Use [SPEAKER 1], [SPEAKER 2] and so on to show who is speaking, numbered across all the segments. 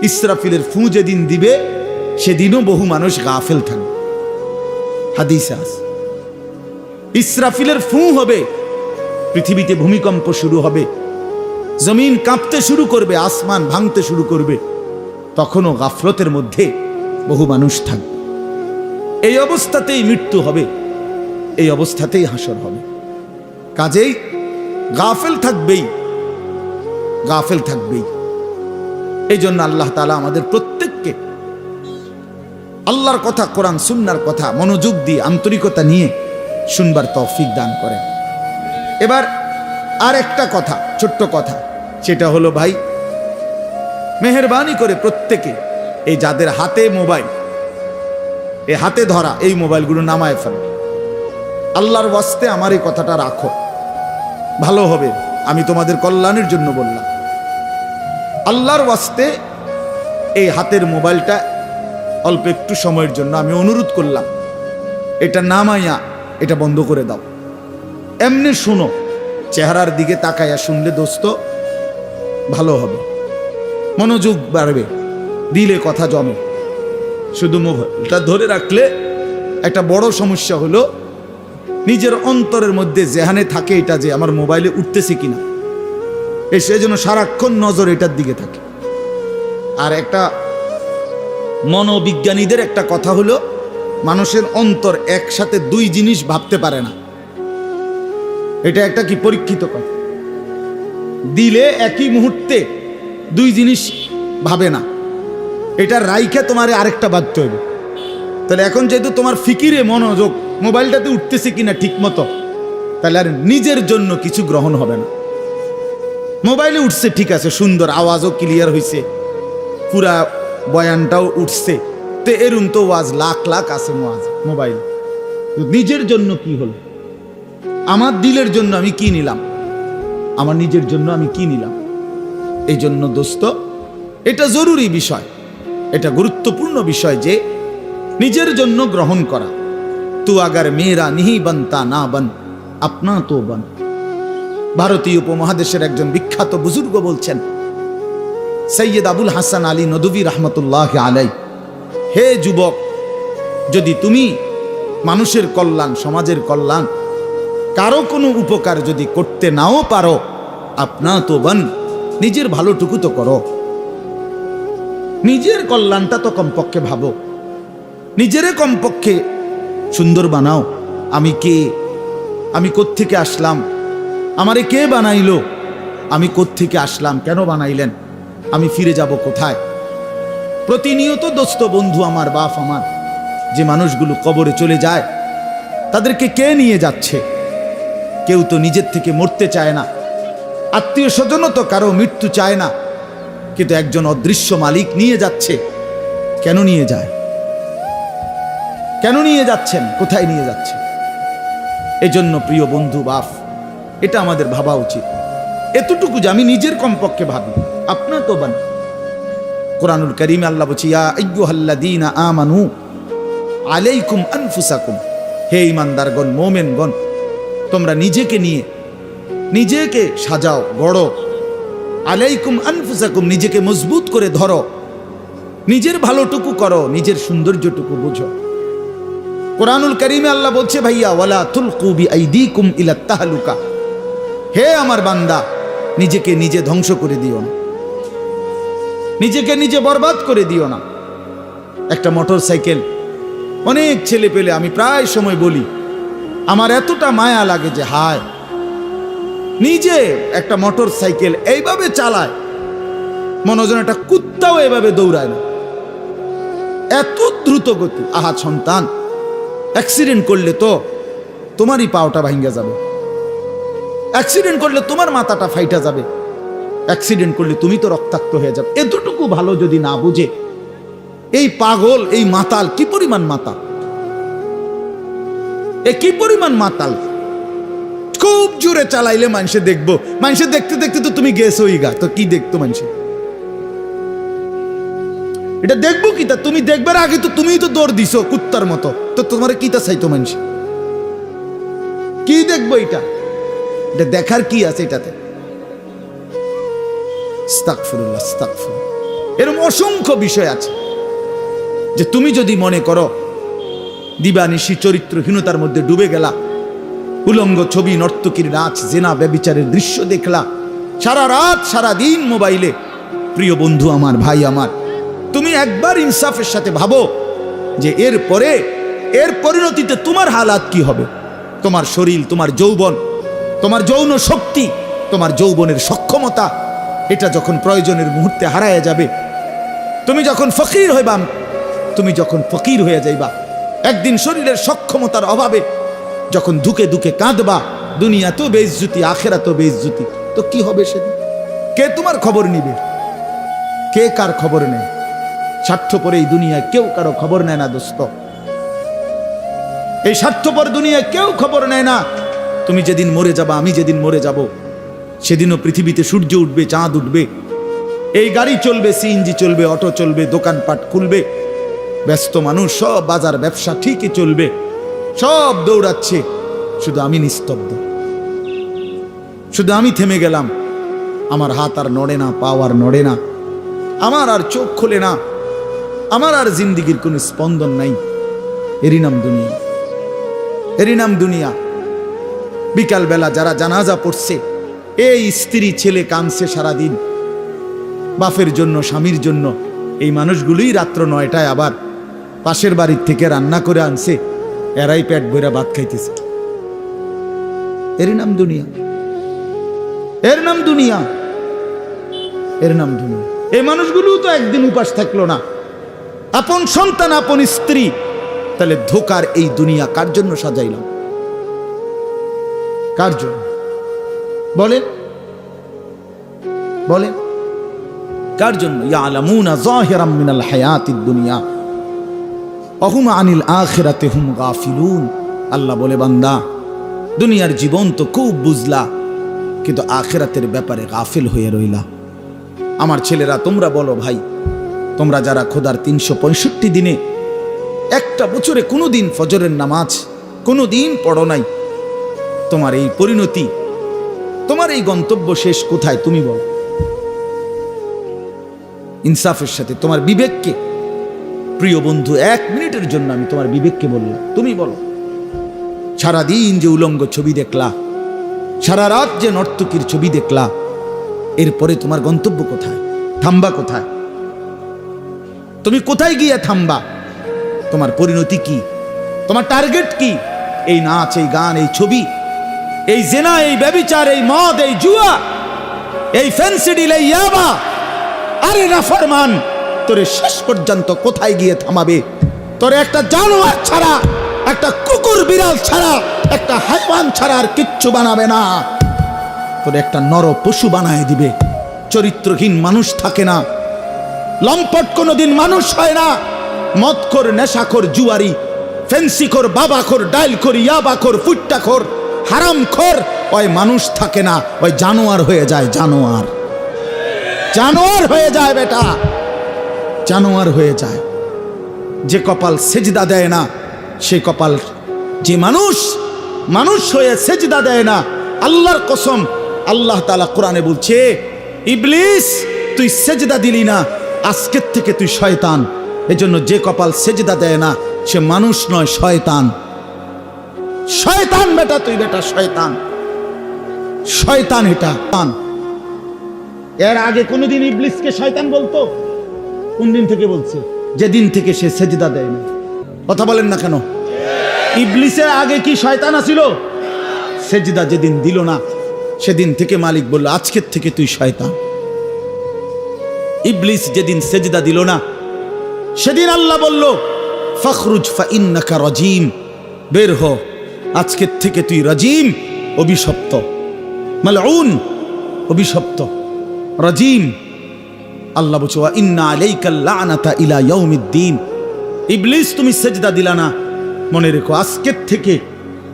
[SPEAKER 1] ইসরাফিলের ফু যেদিন দিবে সেদিনও বহু মানুষ গাফেল থাকবে। হাদিসে আছে ইসরাফিলের ফু হবে, পৃথিবীতে ভূমিকম্প শুরু হবে, জমিন কাঁপতে শুরু করবে, আসমান ভাঙতে শুরু করবে, তখনও গাফলতের মধ্যে বহু মানুষ থাকবে। এই অবস্থাতেই মৃত্যু হবে, এই অবস্থাতেই হাসর হবে। কাজেই গাফেল থাকবেই, গাফেল থাকবেই। এই জন্য আল্লাহ তাআলা আমাদের প্রত্যেককে আল্লাহর কথা, কোরআন সুন্নাহর কথা মনোযোগ দিয়ে আন্তরিকতা নিয়ে শুনবার তৌফিক দান করেন। এবার আর একটা কথা, ছোট্ট কথা, সেটা হলো ভাই, মেহেরবানি করে প্রত্যেকে এই যাদের হাতে মোবাইল, এই হাতে ধরা এই মোবাইলগুলো নামায় ফেলো। আল্লাহর ওয়াস্তে আমার এই কথাটা রাখো, ভালো হবে। আমি তোমাদের কল্যাণের জন্য বললাম। আল্লাহর ওয়াস্তে এই হাতের মোবাইলটা অল্প একটু সময়ের জন্য আমি অনুরোধ করলাম, এটা নামাইয়া এটা বন্ধ করে দাও। এমনি শুনো, চেহারার দিকে তাকাইয়া শুনলে দোস্ত ভালো হবে, মনোযোগ বাড়বে, দিলে কথা জমে। শুধু মোবাইলটা ধরে রাখলে একটা বড় সমস্যা হলো নিজের অন্তরের মধ্যে যেখানে থাকে এটা যে আমার মোবাইলে উঠতেছে কিনা, সেই জন্য সারাক্ষণ নজর এটার দিকে থাকে। আর একটা মনোবিজ্ঞানীদের একটা কথা হলো, মানুষের অন্তর একসাথে দুই জিনিস ভাবতে পারে না। এটা একটা কি পরীক্ষিত কথা, দিলে একই মুহূর্তে দুই জিনিস ভাবে না। এটা রাইখে তোমারে আরেকটা ভাবতে হবে। তাহলে এখন যেহেতু তোমার ফিকিরে মনোযোগ মোবাইলটাতে উঠতেছে কিনা ঠিক মতো, তাহলে আর নিজের জন্য কিছু গ্রহণ হবে না। মোবাইলে উঠছে ঠিক আছে, সুন্দর, আওয়াজও ক্লিয়ার হয়েছে, পুরা বয়ানটাও উঠছে, তো এরম তো ওয়াজ লাখ লাখ আছে মোবাইল। নিজের জন্য কি হলো? আমার দিলের জন্য আমি কি নিলাম? আমার নিজের জন্য আমি কি নিলাম? এই জন্য দোস্ত, এটা জরুরি বিষয়, এটা গুরুত্বপূর্ণ বিষয় যে নিজের জন্য গ্রহণ করা। তু আগার মেরা নিহি বনতা না বন, আপনা তো বন। ভারতীয় উপমহাদেশের একজন বিখ্যাত বুজুর্গ বলছেন, সৈয়দ আবুল হাসান আলী নদভী রহমতুল্লাহ আলাই, হে যুবক, যদি তুমি মানুষের কল্যাণ, সমাজের কল্যাণ, কারো কোনো উপকার যদি করতে নাও পারো, আপনা তো বন, নিজের ভালোটুকু তো করো, নিজের কল্যাণটা তো কমপক্ষে ভাবো, নিজেরে কমপক্ষে সুন্দর বানাও। আমি কে? আমি কোত্থেকে আসলাম? আমারে কে বানাইলো? আমি কোত্থেকে আসলাম? কেন বানাইলেন? আমি ফিরে যাব কোথায়? প্রতিনিয়ত দোস্ত, বন্ধু আমার, বাপ আমার, যে মানুষগুলো কবরে চলে যায়, তাদেরকে কে নিয়ে যাচ্ছে? কেউ তো নিজের থেকে মরতে চায় না, আত্মীয় স্বজনও তো কারো মৃত্যু চায় না, কিন্তু একজন অদৃশ্য মালিক নিয়ে যাচ্ছে। কেন নিয়ে যায়? কেন নিয়ে যাচ্ছেন? কোথায় নিয়ে যাচ্ছে? এজন্য প্রিয় বন্ধু, বাপ, এটা আমাদের ভাবা উচিত। এতটুকু যে আমি নিজের কমপক্ষে ভাবি, আপনা তো বান। কোরআনুল কারীমে আল্লাহ বলছে, ইয়া আইয়ুহাল্লাযীনা আমানু আলাইকুম আনফুসাকুম, হে ঈমানদারগণ, মুমিনগণ, তোমরা নিজেকে নিয়ে নিজেকে সাজাও, গড়ো। আলাইকুম আনফুসাকুম, নিজেকে মজবুত করে ধরো, নিজের ভালোটুকু করো, নিজের সৌন্দর্যটুকু বুঝো। কোরআনুল কারীমে আল্লাহ বলছে, ভাইয়া, ওয়ালা তুলকু বিআইদিকুম ইলা তাহলুকা, হে আমার বান্দা, নিজেকে নিজে ধ্বংস করে দিও না, নিজেকে নিজে বরবাদ করে দিও না। একটা মোটর সাইকেল, অনেক ছেলে পেলে, আমি প্রায় সময় বলি, আমার এতটা মায়া লাগে যে হায়, নিজে একটা মোটর সাইকেল এইভাবে চালায়, মনে হয় যেন একটা কুত্তাও এভাবে দৌড়ায় না, এত দ্রুত গতি। আহা সন্তান, অ্যাক্সিডেন্ট করলে তো তোমারই পাওটা ভাঙ্গা যাবে, অ্যাক্সিডেন্ট করলে তোমার মাথাটা ফাইটা যাবে, অ্যাক্সিডেন্ট করলে তুমি তো রক্তাক্ত হয়ে যাবে। এতটুকু ভালো যদি না বুঝে এই পাগল, এই মাতাল, কি পরিমাণ মাতাল, এ কি পরিমাণ মাতাল। খুব জোরে চালাইলে মানুষে দেখবো, মানুষে দেখতে দেখতে তো তুমি গেছোই গা, তো কি দেখতো মানুষে? এটা দেখবো কি? তা তুমি দেখবার আগে তো তুমিই তো দৌড় দিছো কুত্তার মতো, তো তোমার কি তা চাইতো মানুষ? কি দেখবো এটা? এটা দেখার কি আছে এটাতে? আস্তাগফিরুল্লাহ, আস্তাগফিরুল্লাহ। এরকম অসংখ্য বিষয় আছে যে তুমি যদি মনে করো দিবানিশি চরিত্রহীনতার মধ্যে ডুবে গেলা, উলঙ্গ ছবি, নর্তকীর নাচ, জেনা, ব্যভিচারের দৃশ্য দেখলা সারা রাত সারা দিন মোবাইলে, প্রিয় বন্ধু আমার, ভাই আমার, তুমি একবার ইনসাফের সাথে ভাবো যে এর পরিণতিতে তোমার হালাত কি হবে। তোমার শরীর, তোমার যৌবন, তোমার যৌন শক্তি, তোমার যৌবনের সক্ষমতা, এটা যখন প্রয়োজনের মুহূর্তে হারায় যাবে, তুমি যখন ফকির হইবা, তুমি যখন ফকির হয়ে যাইবা, একদিন শরীরের সক্ষমতার অভাবে যখন ধুকে ধুকে কাঁদবা, দুনিয়া তো বেইজ্জতি, আখেরা তো বেইজ্জতি, তো কি হবে সেদিন? কে তোমার খবর নিবে? কে কার খবর নেয়? স্বার্থপর এই দুনিয়ায় কেউ কারো খবর নেয় না দোস্ত। এই স্বার্থপর দুনিয়ায় কেউ খবর নেয় না। তুমি যেদিন মরে যাবা, আমি যেদিন মরে যাব, সেদিনও পৃথিবীতে সূর্য উঠবে, চাঁদ উঠবে, এই গাড়ি চলবে, সিএনজি চলবে, অটো চলবে, দোকানপাট খুলবে, ব্যস্ত মানুষ সব বাজার ব্যবসা ঠিকই চলবে, সব দৌড়াচ্ছে, শুধু আমি নিস্তব্ধ, শুধু আমি থেমে গেলাম। আমার হাত আর নড়ে না, পা আর নড়ে না, আমার আর চোখ খোলে না, আমার আর জিন্দিগির কোনো স্পন্দন নাই। এরই নাম দুনিয়া, এরই নাম দুনিয়া। বিকালবেলা যারা জানাজা পড়ছে, এই স্ত্রী ছেলে কাঁদছে সারাদিন বাপের জন্য, স্বামীর জন্য, এই মানুষগুলোই রাত্র 9টায় আবার পাশের বাড়ির থেকে রান্না করে আনছে, এরাই পেট ভরে ভাত খাইতেছে। এরই নাম দুনিয়া, এর নাম দুনিয়া, এর নাম দুনিয়া। এই মানুষগুলো তো একদিন উপাস থাকলো না, আপন সন্তান, আপন স্ত্রী, তাহলে ধোকার এই দুনিয়া কার জন্য সাজাইলাম? কার জন্য বলেন, বলেন কার জন্য? ইয়ালামুনা যাহিরাম মিনাল হায়াতিদ দুনিয়া ওয়া হুম আনিল আখিরাতি হুম গাফিলুন। আল্লাহ বলে, বান্দা, দুনিয়ার জীবন তো খুব বুঝলা, কিন্তু আখিরাতের ব্যাপারে গাফিল হয়ে রইলা। আমার ছেলেরা, তোমরা বলো ভাই, তোমরা যারা খোদার 365 দিনে একটা বছরে কোনোদিন ফজরের নামাজ কোনোদিন পড়ো নাই, তোমার এই পরিণতি, তোমার এই গন্তব্য শেষ কোথায় তুমি বলো? ইনসাফের সাথে তোমার বিবেককে, প্রিয় বন্ধু, 1 মিনিটের জন্য আমি তোমার বিবেককে বললাম, তুমি বলো, সারাদিন যে উলঙ্গ ছবি দেখলা, সারা রাত যে নর্তকীর ছবি দেখলা, এরপরে তোমার গন্তব্য কোথায়? থামবা কোথায়? তুমি কোথায় গিয়ে থামবা? তোমার পরিণতি কি? তোমার টার্গেট কি? এই নাচ, এই গান, এই ছবি, এই জেনা, এই ব্যভিচার, এই মদ, এই জুয়া, এই ফেন্সিডিল, এই ইয়াবা, আরে নাফরমান, তোরে শেষ পর্যন্ত কোথায় গিয়ে থামাবে? তোরে একটা জানোয়ার ছাড়া, একটা কুকুর বিড়াল ছাড়া, একটা হাইওয়ান ছাড়া আর কিচ্ছু বানাবে না। তোরে একটা নর পশু বানায় দিবে। চরিত্রহীন মানুষ থাকে না, লম্পট কোনোদিন মানুষ হয় না। মদখোর, নেশাখোর, জুয়ারি, ফেন্সিখোর, বাবাখোর, ডাইলখোর, ইয়াবাখোর, ফুট্টাখোর, হারামখোর, ওই মানুষ থাকে না, ওই জানোয়ার হয়ে যায়। জানোয়ার, জানোয়ার হয়ে যায় বেটা, জানোয়ার হয়ে যায়। যে কপাল সেজদা দেয় না, সে কপাল, যে মানুষ মানুষ হয়ে সেজদা দেয় না, আল্লাহর কসম, আল্লাহ তাআলা কোরআনে বলছে, ইবলিস তুই সেজদা দিলি না, আজকের থেকে তুই শয়তান। এজন্য যে কপাল সেজদা দেয় না, সে মানুষ নয়, শয়তান। শয়তান বেটা, তুই বেটা শয়তান, শয়তান। এটা এর আগে কোনোদিন ইবলিসকে শয়তান বলতো? কোন দিন থেকে বলছে? যেদিন থেকে সে সেজদা দেয় না। কথা বলেন না কেন? ইবলিসের আগে কি শয়তান আছিল? সেজদা যেদিন দিল না, সেদিন থেকে মালিক বলল, আজকের থেকে তুই শয়তান। ইবলিস যেদিন সেজদা দিল না, সেদিন আল্লাহ বলল, ফখরুজ ফাইন্নাকা রাজিম, বের হ, আজকের থেকে তুই রাজিম, অভিশপ্ত, মালউন, অভিশপ্ত, রাজিম। আল্লাহ বলছে, ওয়া ইন্না আলাইকাল লানাতা ইলা ইয়াউমিদ্দিন। ইবলিস তুমি সেজদা দিলা না, মনে রেখো আজকের থেকে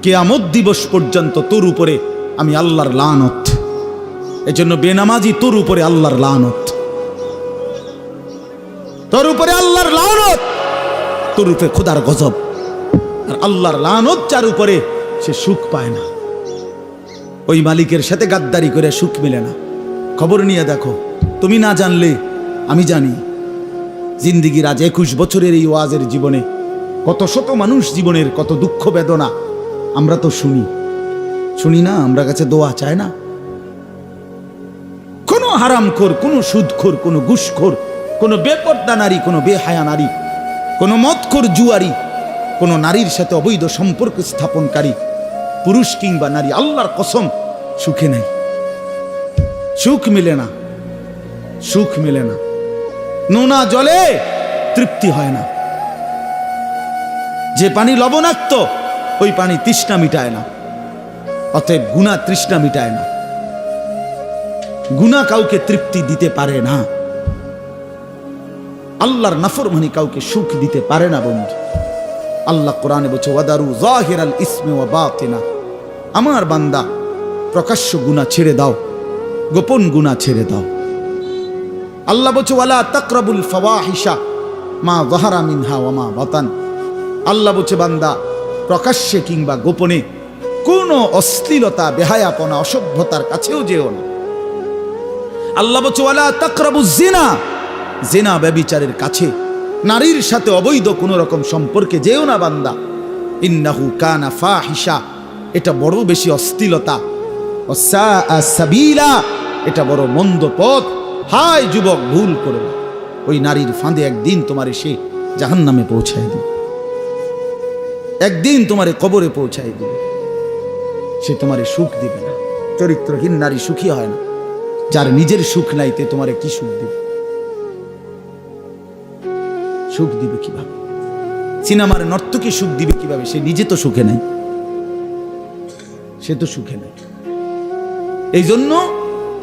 [SPEAKER 1] কিয়ামত দিবস পর্যন্ত তোর উপরে আমি আল্লাহর লানত। এজন্য বেনামাজি তোর উপরে আল্লাহর লানত, তোর উপরে আল্লাহর লানত, তোর উপরে খোদার গজব। আর আল্লাহর লানত যার উপরে, সে সুখ পায় না। ওই মালিকের সাথে গাদ্দারি করে সুখ মিলে না। খবর নিয়ে দেখো, তুমি না জানলে আমি জানি জিন্দিগির আজ 21 বছরের এই ওয়াজের জীবনে কত শত মানুষ জীবনের কত দুঃখ বেদনা আমরা তো শুনি না, আমরা কাছে দোয়া চায় না। কোনো হারামখোর, কোনো সুদখোর, কোনো ঘুষখোর, কোনো বেপর্দা নারী, কোনো বেহায়া নারী, কোনো মদখোর জুয়ারি, কোনো নারীর সাথে অবৈধ সম্পর্ক স্থাপনকারী পুরুষ কিংবা নারী, আল্লাহর কসম সুখে নাই, সুখ মিলে না, সুখ মিলে না। নোনা জলে তৃপ্তি হয় না। যে পানি লবণাক্ত ওই পানি তৃষ্ণা মিটায় না। অতএব গুনাহ তৃষ্ণা মিটায় না, গুনাহ কাউকে তৃপ্তি দিতে পারে না। আল্লাহর নাফরমানি কাউকে সুখ দিতে পারে না বন্ধু। আল্লাহ কোরআনে বলছে ওয়াদারু যাহিরাল ইসমি ওয়া বাতিনা, আমার বান্দা প্রকাশ্য গুনাহ ছেড়ে দাও, গোপন গুনাহ ছেড়ে দাও। আল্লাহ বলছে ওয়ালা তাকরাবুল ফাওয়াহিশা মা যাহারা মিনহা ওয়া মা বাতান, আল্লাহ বলছে বান্দা প্রকাশ্যে কিংবা গোপনে কোনো অশ্লীলতা, বেহায়াপনা, অসভ্যতার কাছেও যেও না। আল্লাহ বলছে ওয়ালা তাকরাবুজ জিনা, জিনা ব্যভিচারের কাছে, নারীর সাথে অবৈধ কোনো রকম সম্পর্কে যেও না বান্দা। ইন্নাহু কানা ফাহিশা, এটা বড় বেশি অশ্লীলতা। ওয়াসাআ সাবিলা, এটা বড় মন্দ পথ। হায় যুবক, ভুল করো না। ওই নারীর ফাঁদে একদিন তোমারে সে জাহান্নামে পৌঁছায় দিবে, একদিন তোমারে কবরে পৌঁছায় দিবে। সে তোমারে সুখ দিবে না। চরিত্রহীন নারী সুখী হয় না। যার নিজের সুখ নাই তে তোমারে কি সুখ দিবে? সুখ দিবে কিভাবে? সিনেমার নর্তকী সুখ দিবে কিভাবে? সে নিজে তো সুখে নাই, সে তো সুখে নাই। এই জন্য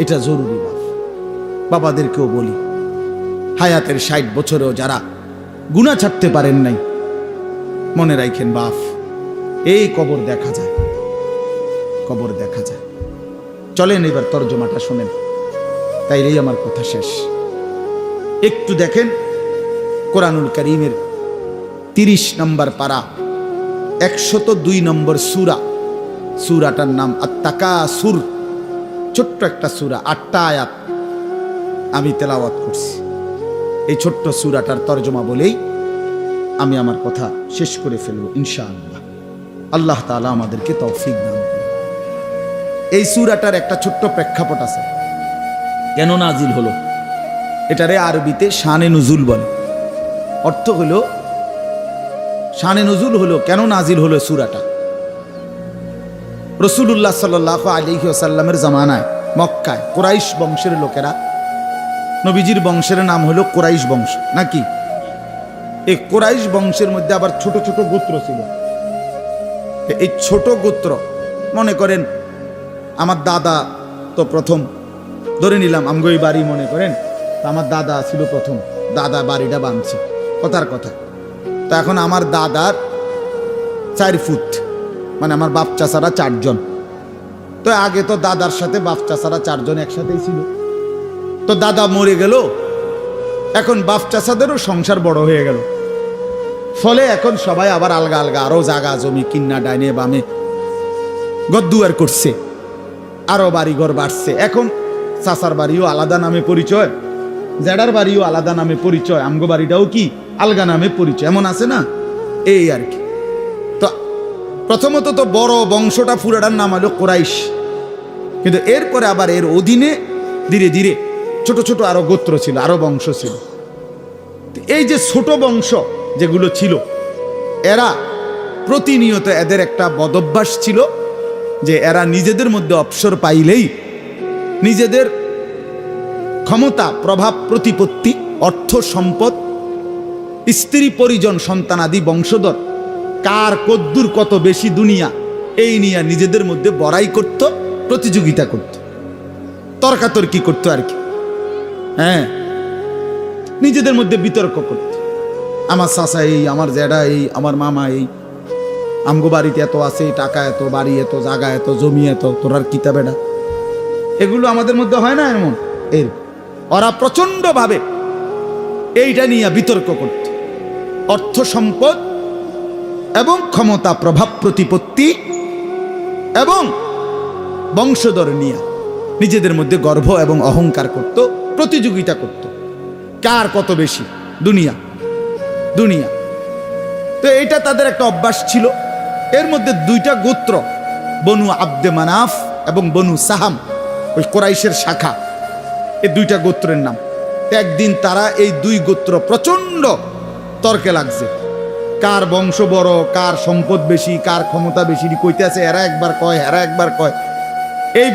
[SPEAKER 1] এটা জরুরি। বাবাদেরকেও বলি, হায়াতের 60 বছরেও যারা গুনাহ ছাড়তে পারেন নাই, মনে রাখেন বাপ, এই কবর দেখা যায়, কবর দেখা যায়। চলেন এবার তরজমাটা শোনেন, তাইলেই আমার কথা শেষ। একটু দেখেন কোরআনুল কারীমের 30 নম্বর পারা 102 নম্বর সূরা, সূরাটার নাম আত-তাকাসুর। ছোট্ট একটা সূরা, 8টা আয়াত আমি তেলাওয়াত করছি। এই ছোট্ট সূরাটার তরজমা বলেই আমি আমার কথা শেষ করে ফেলব ইনশাআল্লাহ। আল্লাহ তাআলা আমাদেরকে তৌফিক দান করুন। এই সূরাটার একটা ছোট্ট প্রেক্ষাপট আছে, কেন নাজিল হলো। এটারে আরবিতে শানে নুজুল বলে। অর্থ হলো শানে নুজুল হলো কেন নাজিল হলো সূরাটা। রাসূলুল্লাহ সাল্লাল্লাহু আলাইহি ওয়াসাল্লামের জামানায় মক্কায় কুরাইশ বংশের লোকেরা, নবীজির বংশের নাম হলো কুরাইশ বংশ নাকি? এই কুরাইশ বংশের মধ্যে আবার ছোট ছোট গোত্র ছিল। এই ছোট গোত্র, মনে করেন আমার দাদা তো প্রথম, ধরে নিলাম আমগোই বাড়ি, মনে করেন আমার দাদা ছিল প্রথম, দাদা বাড়িটা বাঁধছে, কথার কথা। তো এখন আমার দাদার 4 ফুট, মানে আমার বাপ চাচারা 4 জন। তো আগে তো দাদার সাথে বাপ চাচারা 4 জন একসাথেই ছিল। তো দাদা মরে গেল, এখন বাপ চাচাদেরও সংসার বড় হয়ে গেল। ফলে এখন সবাই আবার আলগা আলগা আরো জায়গা জমি কিন্না ডাইনে বামে গদ্দুয়ার করছে, আরো বাড়িঘর বাড়ছে। এখন চাচার বাড়িও আলাদা নামে পরিচয়, জেডার বাড়িও আলাদা নামে পরিচয়, আমগো বাড়িটাও কি আলগা নামে পরিচয়, এমন আছে না? এই আর কি। তো প্রথমত তো বড় বংশটা পুরাটার নাম হলো কুরাইশ, কিন্তু এরপরে আবার এর অধীনে ধীরে ধীরে ছোট ছোট আরো গোত্র ছিল, আরো বংশ ছিল। এই যে ছোট বংশ যেগুলো ছিল, এরা প্রতিনিয়ত, এদের একটা বদভ্যাস ছিল যে এরা নিজেদের মধ্যে অবসর পাইলেই নিজেদের ক্ষমতা, প্রভাব, প্রতিপত্তি, অর্থ সম্পদ, স্ত্রী পরিজন, সন্তানাদি, বংশধর, কার কদ্দুর কত বেশি দুনিয়া, এই নিয়ে নিজেদের মধ্যে বড়াই করত, প্রতিযোগিতা করত, তর্কাতর্কি করত আর কি। হ্যাঁ, নিজেদের মধ্যে বিতর্ক করত। আমার চাচা এই, আমার জ্যাডা এই, আমার মামা এই, আমগো বাড়িতে এত আছে, টাকা এত, বাড়ি এত, জায়গা এত, জমি এত, তোরার কিতাবেটা, এগুলো আমাদের মধ্যে হয় না এমন? এর ওরা প্রচন্ড ভাবে এইটা নিয়ে বিতর্ক করত। অর্থ সম্পদ এবং ক্ষমতা, প্রভাব, প্রতিপত্তি এবং বংশধর নিয়ে নিজেদের মধ্যে গর্ব এবং অহংকার করত, প্রতিযোগিতা করত। কার কত বেশি। দুনিয়া দুনিয়া। তো এটা তাদের একটা অভ্যাস ছিল। এর মধ্যে দুইটা গোত্র, বনু আব্দে মানাফ এবং বনু সাহাম, ওই কোরাইশের শাখা, এই দুইটা গোত্রের নাম। একদিন তারা এই দুই গোত্র প্রচন্ড তর্কে লাগছে, কার বংশ বড়, কার সম্পদ বেশি, কার ক্ষমতা বেশি কইতে আছে। এরা একবার কয়, এরা একবার কয়।